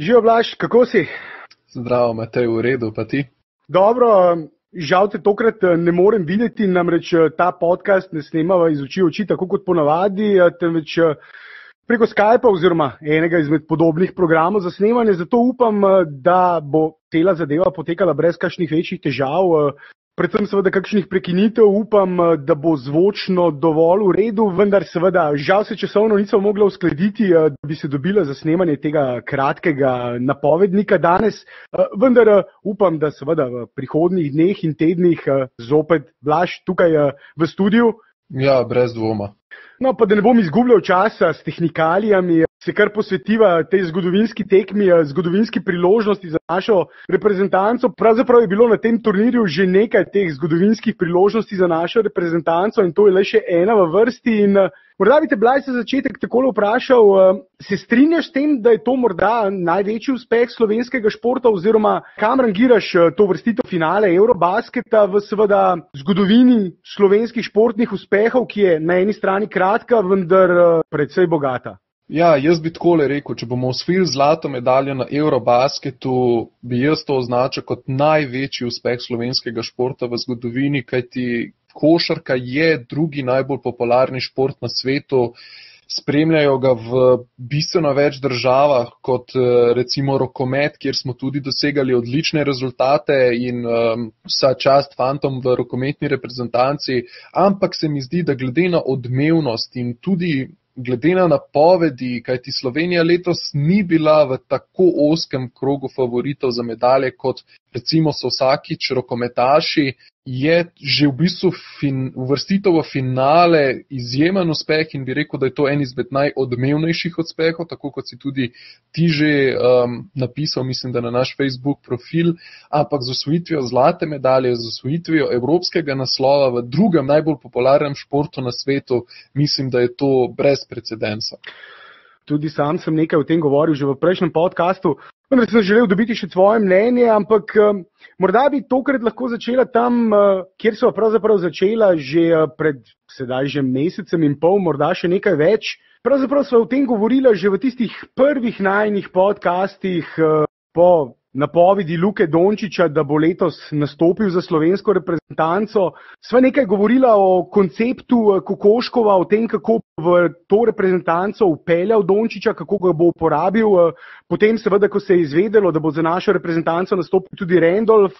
Živijo, Blaž, kako si? Zdravo, Matej, v redu, pa ti? Dobro, žal te tokrat ne morem videti, namreč ta podcast ne snemava iz oči v oči, tako kot ponavadi, temveč preko Skypa oziroma enega izmed podobnih programov za snemanje, zato upam, da bo cela zadeva potekala brez kakšnih večjih težav. Predvsem seveda kakšnih prekinitev, upam, da bo zvočno dovolj v redu, vendar seveda žal se časovno nisem mogla uskladiti, da bi se dobila za snemanje tega kratkega napovednika danes, vendar upam, da seveda v prihodnjih dneh in tednih zopet Blaž tukaj v studiu. Ja, brez dvoma. No, pa da ne bom izgubljal časa s tehnikalijami, se kar posvetiva tej zgodovinski tekmi, zgodovinski priložnosti za našo reprezentanco. Pravzaprav je bilo na tem turnirju že nekaj teh zgodovinskih priložnosti za našo reprezentanco in to je le še ena v vrsti. In morda bi te, Blaž, za začetek takole vprašal, se strinjaš s tem, da je to morda največji uspeh slovenskega športa oziroma kam rangiraš to vrstitev finale Eurobasketa v seveda zgodovini slovenskih športnih uspehov, ki je na eni strani kratka, vendar precej bogata? Ja, jaz bi takole rekel, če bomo osvojili zlato medaljo na Eurobasketu, bi jaz to označil kot največji uspeh slovenskega športa v zgodovini, kajti košarka je drugi najbolj popularni šport na svetu. Spremljajo ga v bistveno več državah kot recimo rokomet, kjer smo tudi dosegali odlične rezultate in vsa čast fantom v rokometni reprezentanci, ampak se mi zdi, da glede na odmevnost in tudi glede na napovedi, kajti Slovenija letos ni bila v tako ozkem krogu favoritov za medalje, kot recimo so vsakič rokometaši, je že v bistvu uvrstitev v finale izjemen uspeh in bi rekel, da je to en izmed najodmevnejših uspehov, tako kot si tudi ti že napisal, mislim, da na naš Facebook profil, ampak z osvojitvijo zlate medalje, z osvojitvijo evropskega naslova v drugem najbolj popularnem športu na svetu, mislim, da je to brez precedensa. Tudi sam sem nekaj o tem govoril že v prejšnjem podcastu, vendar sem želel dobiti še tvoje mnenje, ampak morda bi tokrat lahko začela tam, kjer so pravzaprav začela že pred sedaj že mesecem in pol, morda še nekaj več. Pravzaprav sva o tem govorila že v tistih prvih najinih podcastih po napovedi Luke Dončića, da bo letos nastopil za slovensko reprezentanco. Sva nekaj govorila o konceptu Kokoškova, o tem, kako v to reprezentanco vpeljal Dončića, kako ga bo uporabil. Potem seveda, ko se je izvedelo, da bo za našo reprezentanco nastopil tudi Randolph,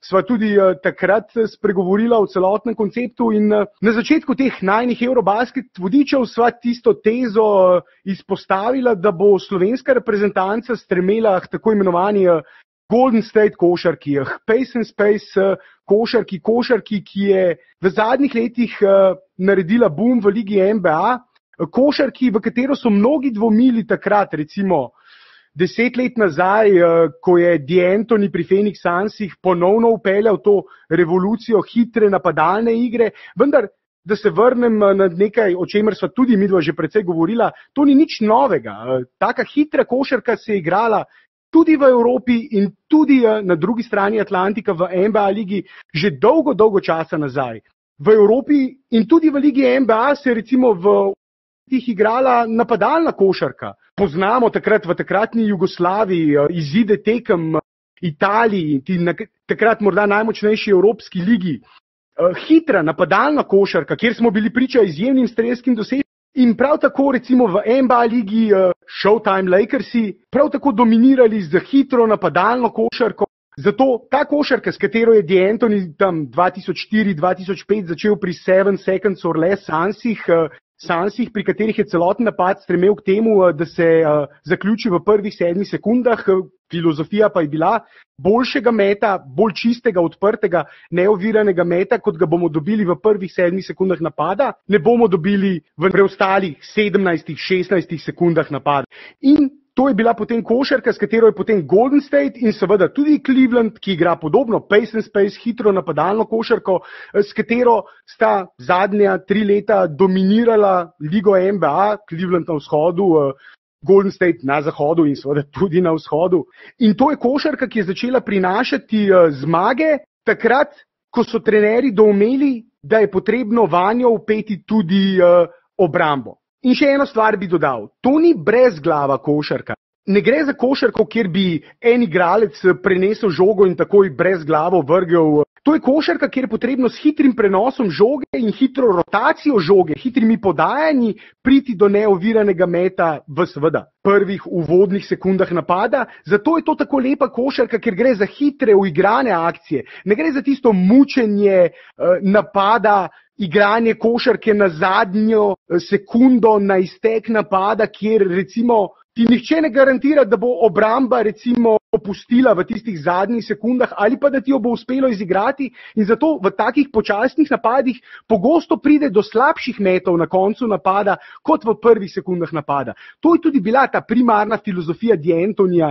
sva tudi takrat spregovorila o celotnem konceptu in na začetku teh najinih Eurobasket vodičev sva tisto tezo izpostavila, da bo slovenska reprezentanca stremela k tako imenovani Golden State košarki, pace and space košarki, ki je v zadnjih letih naredila boom v ligi NBA, košarki, v katero so mnogi dvomili takrat, recimo 10 let nazaj, ko je D'Antoni pri Phoenix Sunsih ponovno vpeljal to revolucijo hitre napadalne igre, vendar da se vrnem na nekaj, o čemer sva tudi midva že precej govorila, to ni nič novega. Taka hitra košarka se je igrala tudi v Evropi in tudi na drugi strani Atlantika v NBA ligi že dolgo, dolgo časa nazaj. V Evropi in tudi v ligi NBA se je recimo v tih igrala napadalna košarka. Poznamo takrat v takratni Jugoslaviji izide tekem Italiji, takrat morda najmočnejši evropski ligi. Hitra napadalna košarka, kjer smo bili priča izjemnim strelskim dosežkom. In prav tako recimo v NBA ligi Showtime Lakersi prav tako dominirali z hitro napadalno košarko. Zato ta košarka, s katero je D'Antoni tam 2004-2005 začel pri 7 Seconds or Less Sunsih, pri katerih je celoten napad stremel k temu, da se zaključi v prvih 7 sekundah. Filozofija pa je bila boljšega meta, bolj čistega, odprtega, neoviranega meta, kot ga bomo dobili v prvih 7 sekundah napada, ne bomo dobili v preostalih 17-16 sekundah napada. In to je bila potem košarka, s katero je potem Golden State in seveda tudi Cleveland, ki igra podobno pace and space, hitro napadalno košarko, s katero sta zadnja 3 leta dominirala ligo NBA, Cleveland na vzhodu, Golden State na zahodu in seveda tudi na vzhodu. In to je košarka, ki je začela prinašati zmage takrat, ko so trenerji doumeli, da je potrebno vanjo vpeti tudi obrambo. In še eno stvar bi dodal, to ni brezglava košarka. ne gre za košarko, kjer bi en igralec prenesel žogo in takoj brez glavo vrgel. To je košarka, kjer je potrebno s hitrim prenosom žoge in hitro rotacijo žoge, hitrimi podajanji priti do neoviranega meta v seveda prvih uvodnih sekundah napada. Zato je to tako lepa košarka, ker gre za hitre uigrane akcije. Ne gre za tisto mučenje napada, igranje košarke na zadnjo sekundo na iztek napada, kjer recimo ti nihče ne garantira, da bo obramba recimo opustila v tistih zadnjih sekundah ali pa da ti jo bo uspelo izigrati, in zato v takih počasnih napadih pogosto pride do slabših metov na koncu napada kot v prvih sekundah napada. To je tudi bila ta primarna filozofija D'Antonija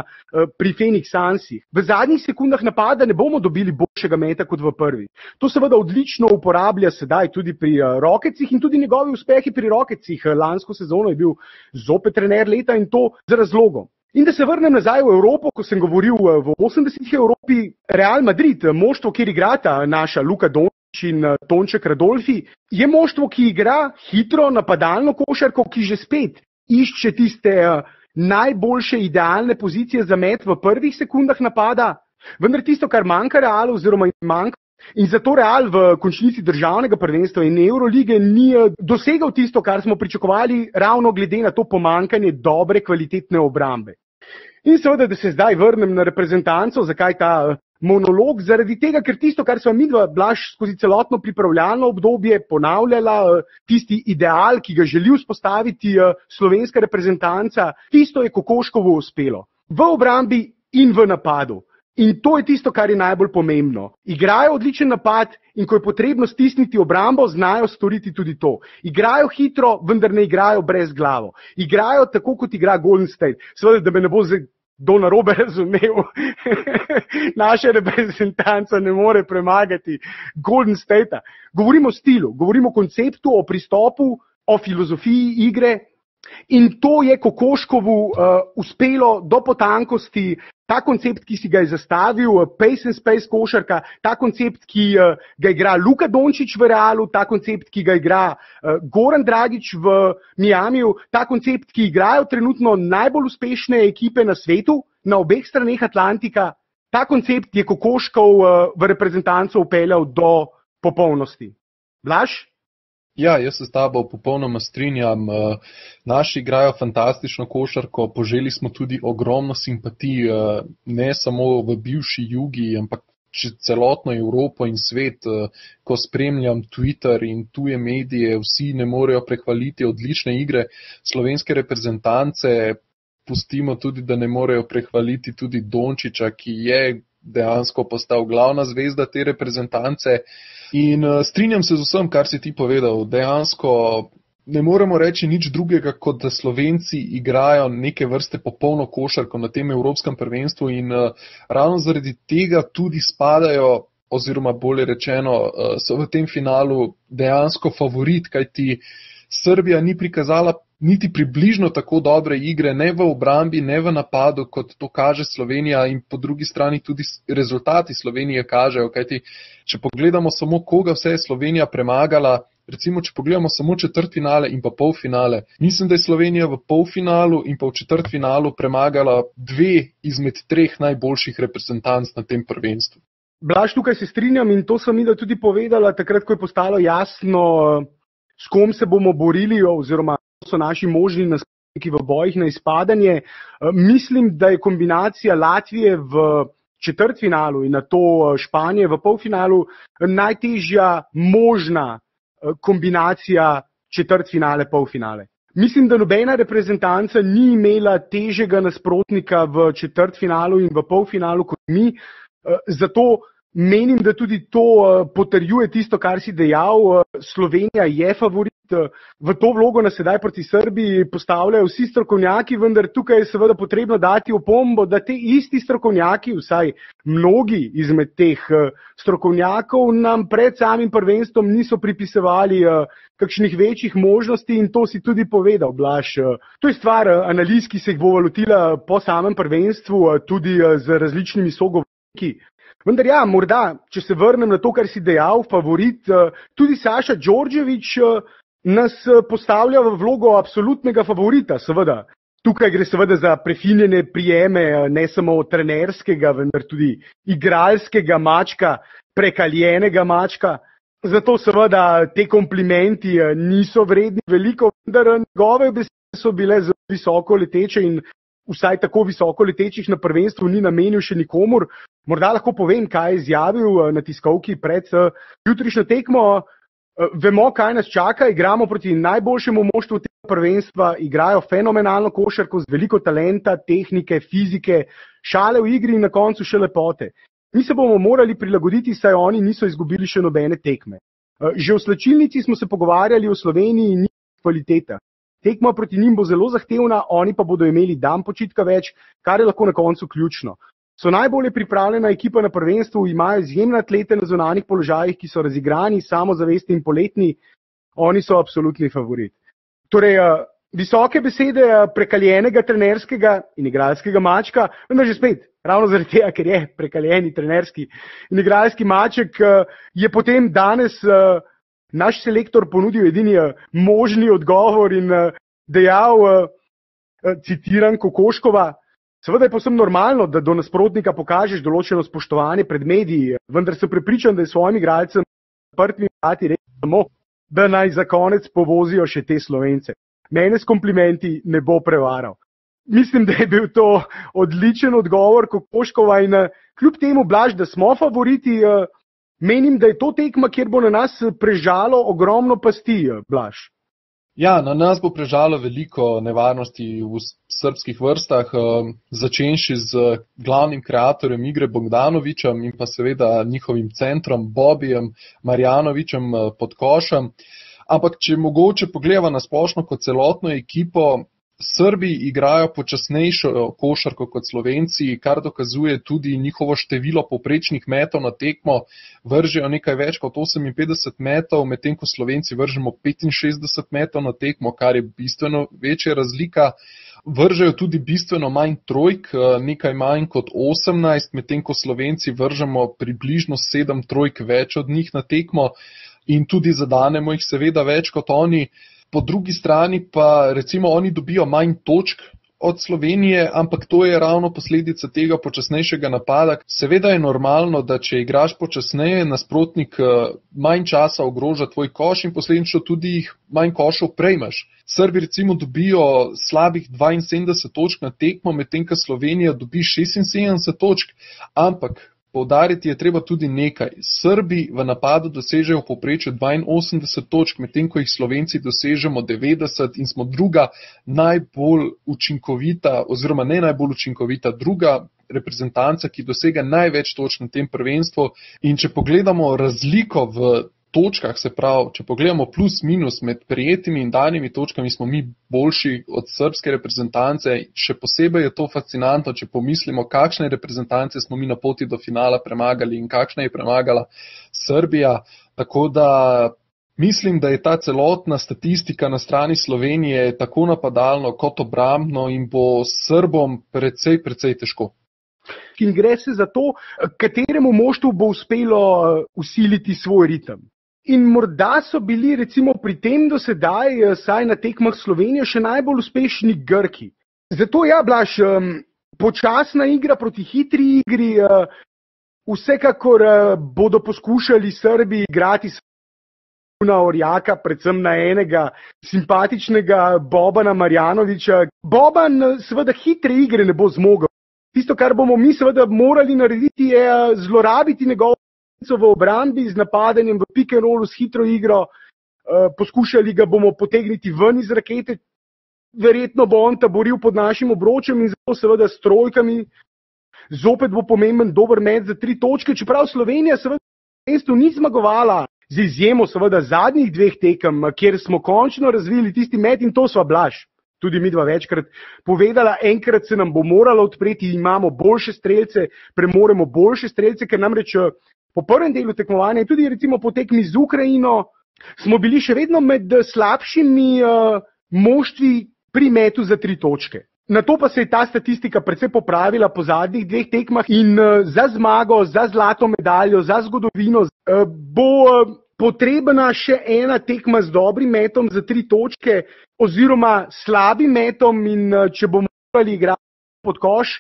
pri Phoenix Sunsih. V zadnjih sekundah napada ne bomo dobili boljšega meta kot v prvih. To seveda odlično uporablja sedaj tudi pri Rocketsih in tudi njegovi uspehi pri Rocketsih. Lansko sezono je bil zopet trener leta in to z razlogom. In da se vrnem nazaj v Evropo, ko sem govoril v 80-ih Evropi, Real Madrid, moštvo, kjer igrata naša Luka Dončić in Tonček Radolfi, je moštvo, ki igra hitro napadalno košarko, ki že spet išče tiste najboljše idealne pozicije za met v prvih sekundah napada, vendar tisto, kar manjka Realu oziroma manjka. In zato Real v končnici državnega prvenstva in Eurolige ni dosegel tisto, kar smo pričakovali, ravno glede na to pomanjkanje dobre, kvalitetne obrambe. In seveda, da se zdaj vrnem na reprezentanco, zakaj ta monolog? Zaradi tega, ker tisto, kar sva midva Blaž skozi celotno pripravljalno obdobje ponavljala, tisti ideal, ki ga želi vzpostaviti slovenska reprezentanca, tisto je Kokoškovo uspelo. V obrambi in v napadu. In to je tisto, kar je najbolj pomembno. Igrajo odličen napad in ko je potrebno stisniti obrambo, znajo storiti tudi to. Igrajo hitro, vendar ne igrajo brez glavo. Igrajo tako, kot igra Golden State. Seveda, da me ne bo kdo narobe razumel, naša reprezentanca ne more premagati Golden Statea. Govorimo o stilu, govorimo o konceptu, o pristopu, o filozofiji igre. In to je Kokoškovu uspelo do potankosti. Ta koncept, ki si ga je zastavil, pace and space košarka, ta koncept, ki ga igra Luka Dončić v Realu, ta koncept, ki ga igra Goran Dragić v Miamiju, ta koncept, ki igrajo trenutno najbolj uspešne ekipe na svetu, na obeh straneh Atlantika, ta koncept je Kokoškov v reprezentanco upeljal do popolnosti. Blaž? Ja, jaz se s tabo popolnoma strinjam. Naši igrajo fantastično košarko, poželi smo tudi ogromno simpatij, ne samo v bivši Jugi, ampak celotno Evropo in svet. Ko spremljam Twitter in tuje medije, vsi ne morejo prehvaliti odlične igre slovenske reprezentance. Pustimo tudi, da ne morejo prehvaliti tudi Dončića, ki je dejansko postal glavna zvezda te reprezentance. In strinjam se z vsem, kar si ti povedal. Dejansko ne moremo reči nič drugega, kot da Slovenci igrajo neke vrste popolno košarko na tem evropskem prvenstvu in ravno zaradi tega tudi spadajo, oziroma bolje rečeno, so v tem finalu dejansko favorit, kajti Srbija ni prikazala niti približno tako dobre igre, ne v obrambi, ne v napadu, kot to kaže Slovenija, in po drugi strani tudi rezultati Slovenije kažejo, kajti če pogledamo samo, koga vse je Slovenija premagala, recimo, če pogledamo samo četrtfinale in pa polfinale, mislim, da je Slovenija v polfinalu in pa v četrtfinalu premagala 2 izmed 3 najboljših reprezentanc na tem prvenstvu. Blaž, tukaj se strinjam in to sem mi tudi povedala takrat, ko je postalo jasno, s kom se bomo borili oziroma so naši možni nasprotniki v bojih na izpadanje. Mislim, da je kombinacija Latvije v četrtfinalu in nato Španije v polfinalu najtežja možna kombinacija četrtfinale, polfinale. Mislim, da nobena reprezentanca ni imela težjega nasprotnika v četrtfinalu in v polfinalu kot mi, zato menim, da tudi to potrjuje tisto, kar si dejal. Slovenija je favorit. V to vlogo nas sedaj proti Srbiji postavljajo vsi strokovnjaki, vendar tukaj je seveda potrebno dati opombo, da te isti strokovnjaki, vsaj mnogi izmed teh strokovnjakov, nam pred samim prvenstvom niso pripisovali kakšnih večjih možnosti in to si tudi povedal, Blaž. To je stvar analiz, ki se jih bo lotila po samem prvenstvu, tudi z različnimi sogovorniki. Vendar ja, morda, če se vrnem na to, kar si dejal, favorit, tudi Saša Đorđević nas postavlja v vlogo absolutnega favorita, seveda. Tukaj gre seveda za prefinjene prijeme ne samo trenerskega, vendar tudi igralskega mačka, prekaljenega mačka. Zato seveda te komplimenti niso vredni veliko, vendar njegove besede so bile zelo visoko leteče in vsaj tako visoko letečih na prvenstvu ni namenil še nikomur. Morda lahko povem, kaj je izjavil na tiskovki pred jutrišnjo tekmo. Vemo, kaj nas čaka, igramo proti najboljšemu moštvu tega prvenstva, igrajo fenomenalno košarko z veliko talenta, tehnike, fizike, šale v igri in na koncu še lepote. Mi se bomo morali prilagoditi, saj oni niso izgubili še nobene tekme. Že v slačilnici smo se pogovarjali o Sloveniji in njihovih kvalitetah. Tekma proti njim bo zelo zahtevna, oni pa bodo imeli dan počitka več, kar je lahko na koncu ključno. So najbolje pripravljena ekipa na prvenstvu, imajo izjemne atlete na zunanjih položajih, ki so razigrani, samozavestni in poletni. Oni so absolutni favorit. Torej, visoke besede prekaljenega trenerskega in igralskega mačka, vendar že spet, ravno zaradi tega, ker je prekaljeni trenerski in igralski maček, je potem danes naš selektor ponudil edini možni odgovor in dejal, citiram Kokoškova, seveda je povsem normalno, da do nasprotnika pokažeš določeno spoštovanje pred mediji, vendar sem prepričan, da je svojim igralcem prvi vrati rekel samo, da naj za konec povozijo še te Slovence. Mene s komplimenti ne bo prevaral. Mislim, da je bil to odličen odgovor Kokoškova in kljub temu, Blaž, da smo favoriti, menim, da je to tekma, kjer bo na nas prežalo ogromno pasti, Blaž. Ja, na nas bo prežalo veliko nevarnosti v srbskih vrstah, začenši z glavnim kreatorjem igre Bogdanovićem in pa seveda njihovim centrom Bobijem Marjanovićem pod košem. Ampak če mogoče pogledava na splošno kot celotno ekipo, Srbi igrajo počasnejšo košarko kot Slovenci, kar dokazuje tudi njihovo število povprečnih metov na tekmo. Vržejo nekaj več kot 58 metov, medtem ko Slovenci vržemo 65 metov na tekmo, kar je bistveno večja razlika. Vržejo tudi bistveno manj trojk, nekaj manj kot 18, medtem ko Slovenci vržemo približno 7 trojk več od njih na tekmo in tudi zadanemo jih seveda več kot oni. Po drugi strani pa recimo oni dobijo manj točk od Slovenije, ampak to je ravno posledica tega počasnejšega napada. Seveda je normalno, da če igraš počasneje, nasprotnik manj časa ogroža tvoj koš in posledično tudi jih manj košov prejmeš. Srbi recimo dobijo slabih 72 točk na tekmo, medtem ko Slovenija dobi 76 točk, ampak poudariti je treba tudi nekaj. Srbi v napadu dosežejo v povprečju 82 točk, medtem ko jih Slovenci dosežemo 90 in smo druga najbolj učinkovita, oziroma ne najbolj učinkovita, druga reprezentanca, ki dosega največ točk na tem prvenstvu. In če pogledamo razliko v točkah, se pravi, če pogledamo plus minus med prijetimi in danimi točkami, smo mi boljši od srbske reprezentance. Še posebej je to fascinantno, če pomislimo, kakšne reprezentance smo mi na poti do finala premagali in kakšna je premagala Srbija. Tako da mislim, da je ta celotna statistika na strani Slovenije tako napadalno kot obrambno in bo Srbom precej težko. In gre se za to, kateremu moštvu bo uspelo usiliti svoj ritem. In morda so bili recimo pri tem do sedaj, saj na tekmah Slovenije, še najbolj uspešni Grki. Zato ja, Blaž, počasna igra proti hitri igri, vsekakor bodo poskušali Srbi igrati na Orjaka, predvsem na enega simpatičnega Bobana Marjanovića. Boban seveda hitre igre ne bo zmogel. Tisto, kar bomo mi seveda morali narediti, je zlorabiti njegovo v obrambi z napadanjem v pick and rollu s hitro igro. Poskušali ga bomo potegniti ven iz rakete. Verjetno bo on taboril pod našim obročem in zato seveda s trojkami. Zopet bo pomemben dober met za 3 točke, čeprav Slovenija seveda ni zmagovala, z izjemo seveda zadnjih 2 tekem, kjer smo končno razvili tisti met in to sva, Blaž, tudi mi dva večkrat povedala, enkrat se nam bo moralo odpreti, imamo boljše strelce, premoremo boljše strelce, ker namreč po prvem delu tekmovanja in tudi recimo po tekmi z Ukrajino smo bili še vedno med slabšimi moštvi pri metu za 3 točke. Na to pa se je ta statistika precej popravila po zadnjih 2 tekmah in za zmago, za zlato medaljo, za zgodovino bo potrebna še ena tekma z dobrim metom za 3 točke oziroma slabim metom in če bomo morali igrati pod koš,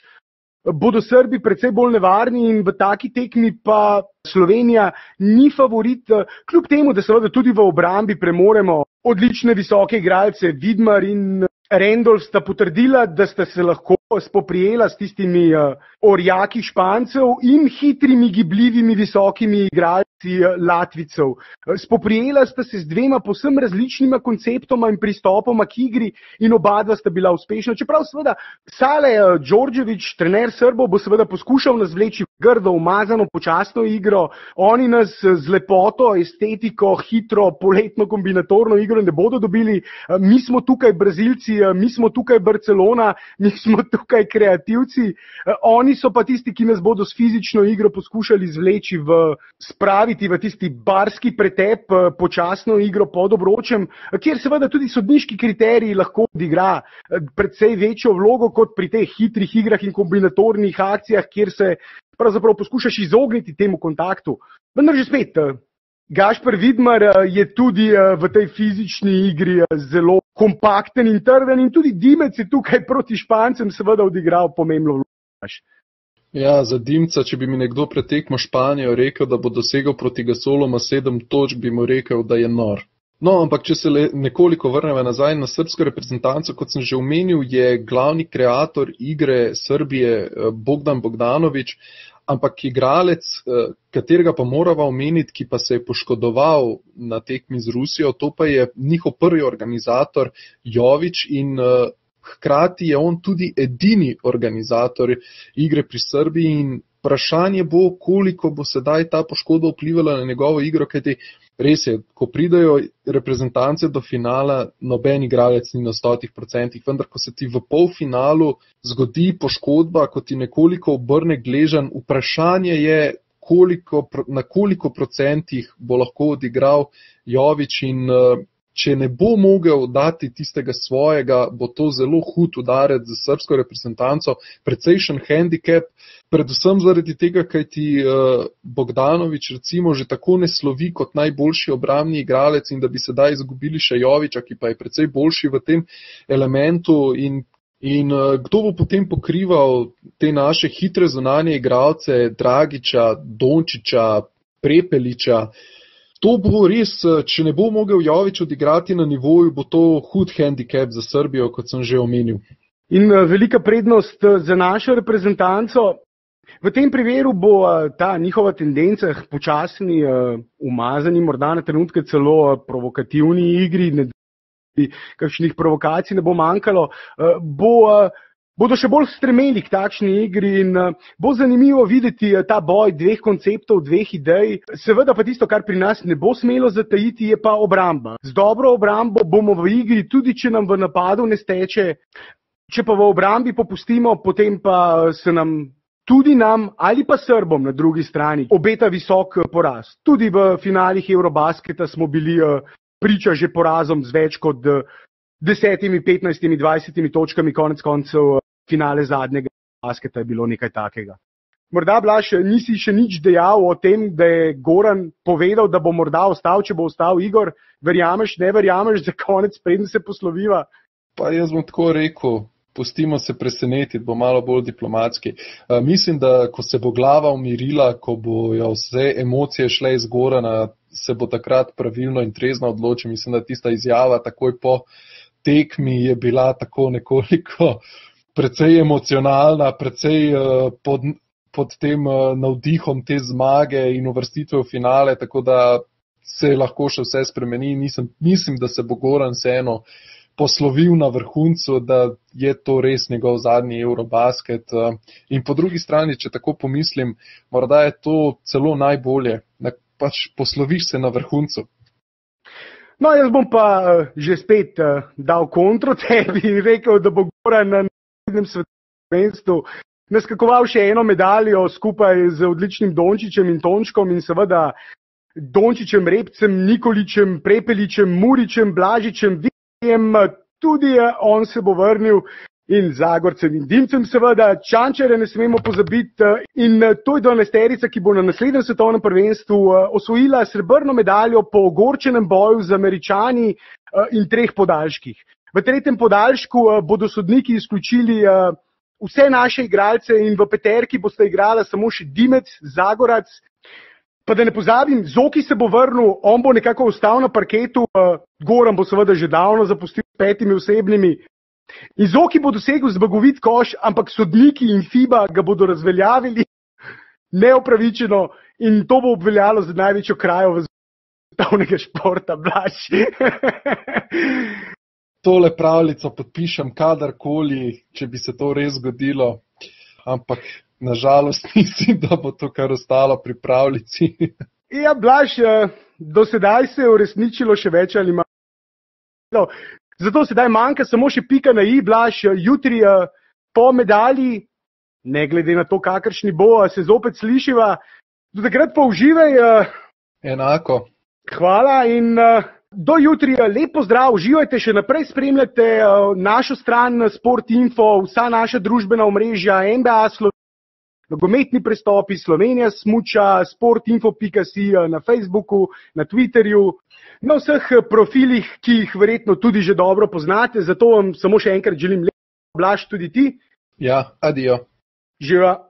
bodo Srbi precej bolj nevarni in v taki tekmi pa Slovenija ni favorit, kljub temu, da seveda tudi v obrambi premoremo odlične visoke igralce. Vidmar in Randolph sta potrdila, da sta se lahko spoprijela s tistimi orjaki Špancev in hitrimi, gibljivimi, visokimi igralci Latvicev. Spoprijela sta se z dvema povsem različnima konceptoma in pristopoma k igri in oba dva sta bila uspešna. Čeprav seveda Sale Đorđević, trener Srbov, bo seveda poskušal nas vleči grdo, umazano, počasno igro. Oni nas z lepoto, estetiko, hitro, poletno, kombinatorno igro ne bodo dobili. Mi smo tukaj Brazilci, mi smo tukaj Barcelona, mi smo tukaj kreativci. Oni so pa tisti, ki nas bodo s fizično igro poskušali spraviti v tisti barski pretep, počasno igro pod obročem, kjer seveda tudi sodniški kriteriji lahko odigra precej večjo vlogo kot pri teh hitrih igrah in kombinatornih akcijah, kjer se pravzaprav poskušaš izogniti temu kontaktu. Vendar že spet, Gašper Vidmar je tudi v tej fizični igri zelo kompakten in trden in tudi Dimec je tukaj proti Špancem seveda odigral pomembno vlogo. Ja, za Dimca, če bi mi nekdo pred tekmo Španijo rekel, da bo dosegel proti Gasoloma 7 točk, bi mu rekel, da je nor. No, ampak če se nekoliko vrnemo nazaj na srbsko reprezentanco, kot sem že omenil, je glavni kreator igre Srbije Bogdan Bogdanović, ampak igralec, katerega pa morava omeniti, ki pa se je poškodoval na tekmi z Rusijo, to pa je njihov prvi organizator Jović in hkrati je on tudi edini organizator igre pri Srbiji in vprašanje bo, koliko bo sedaj ta poškodba vplivala na njegovo igro, kajti res je, ko pridajo reprezentance do finala, noben igralec ni na 100%, vendar ko se ti v polfinalu zgodi poškodba, ko ti nekoliko obrne gležan, vprašanje je, na koliko procentih bo lahko odigral Jović in če ne bo mogel dati tistega svojega, bo to zelo hud udarec za srbsko reprezentanco, precejšen handicap, predvsem zaradi tega, kaj ti Bogdanović recimo že tako ne slovi kot najboljši obrambni igralec in da bi sedaj izgubili še Jovića, ki pa je precej boljši v tem elementu in kdo bo potem pokrival te naše hitre zunanje igralce, Dragića, Dončića, Prepelića. To bo res, če ne bo mogel Jović odigrati na nivoju, bo to hud handicap za Srbijo, kot sem že omenil. In velika prednost za našo reprezentanco. V tem primeru bo ta njihova tendenca počasni, umazani, morda na trenutke celo provokativni igri, kakšnih provokacij ne bo manjkalo, bodo še bolj stremeli k takšni igri in bo zanimivo videti ta boj dveh konceptov, dveh idej. Seveda pa tisto, kar pri nas ne bo smelo zatajiti, je pa obramba. Z dobro obrambo bomo v igri, tudi če nam v napadu ne steče, če pa v obrambi popustimo, potem pa se nam, tudi nam ali pa Srbom na drugi strani, obeta visok poraz. Tudi v finalih Eurobasketa smo bili priča že porazom z več kot 10, 15, 20 točkami, konec koncev finale zadnjega basketa je bilo nekaj takega. Morda, Blaž, nisi še nič dejal o tem, da je Goran povedal, da bo morda ostal, če bo ostal Igor. Verjameš, ne verjameš, za konec, preden se posloviva? Pa jaz bom tako rekel, pustimo se presenetiti, bo malo bolj diplomatski. Mislim, da ko se bo glava umirila, ko bojo vse emocije šle iz Gorana, se bo takrat pravilno in trezno odločil. Mislim, da tista izjava takoj po tekmi je bila tako nekoliko precej emocionalna, precej pod tem navdihom te zmage in uvrstitve v finale, tako da se lahko še vse spremeni. Mislim, da se bo Goran vseeno poslovil na vrhuncu, da je to res njegov zadnji Eurobasket. In po drugi strani, če tako pomislim, morda je to celo najbolje, pač posloviš se na vrhuncu. No, jaz bom pa že spet dal kontro tebi in rekel, da bo Goran na naslednjem svetovnem prvenstvu naskakoval še eno medaljo skupaj z odličnim Dončićem in Tončkom in seveda Dončićem, Repcem, Nikolićem, Prepelićem, Murićem, Blažićem, Vijem, tudi on se bo vrnil in Zagorcem in Dimcem seveda, Čančare ne smemo pozabiti in to je 12-terica, ki bo na naslednjem svetovnem prvenstvu osvojila srebrno medaljo po ogorčenem boju z Američani in 3 podaljških. V 3. podaljšku bodo sodniki izključili vse naše igralce in v peterki boste igrala samo še Dimec, Zagorac. Pa da ne pozabim, Zoki se bo vrnil, on bo nekako ostal na parketu, Goran bo seveda že davno zapustil s 5 osebnimi. In Zoki bo dosegel zmagovit koš, ampak sodniki in FIBA ga bodo razveljavili neopravičeno in to bo obveljalo za največjo krajo v svetovnega športa, Blaž. Tole pravljico podpišem kadarkoli, če bi se to res zgodilo, ampak nažalost mislim, da bo to kar ostalo pri pravljici. Ja, Blaž, do sedaj se je uresničilo še več ali manj. Zato sedaj manjka samo še pika na i, Blaž, jutri po medalji, ne glede na to, kakršni bo, se zopet slišiva. Do takrat pa uživaj. Enako. Hvala in do jutri, lep pozdrav, uživajte, še naprej spremljate našo stran Sportinfo, vsa naša družbena omrežja, NBA Slovenija, nogometni prestopi, Slovenija smuča, sportinfo.si na Facebooku, na Twitterju, na vseh profilih, ki jih verjetno tudi že dobro poznate, zato vam samo še enkrat želim lep, Blaž, tudi ti. Ja, adijo. Živa.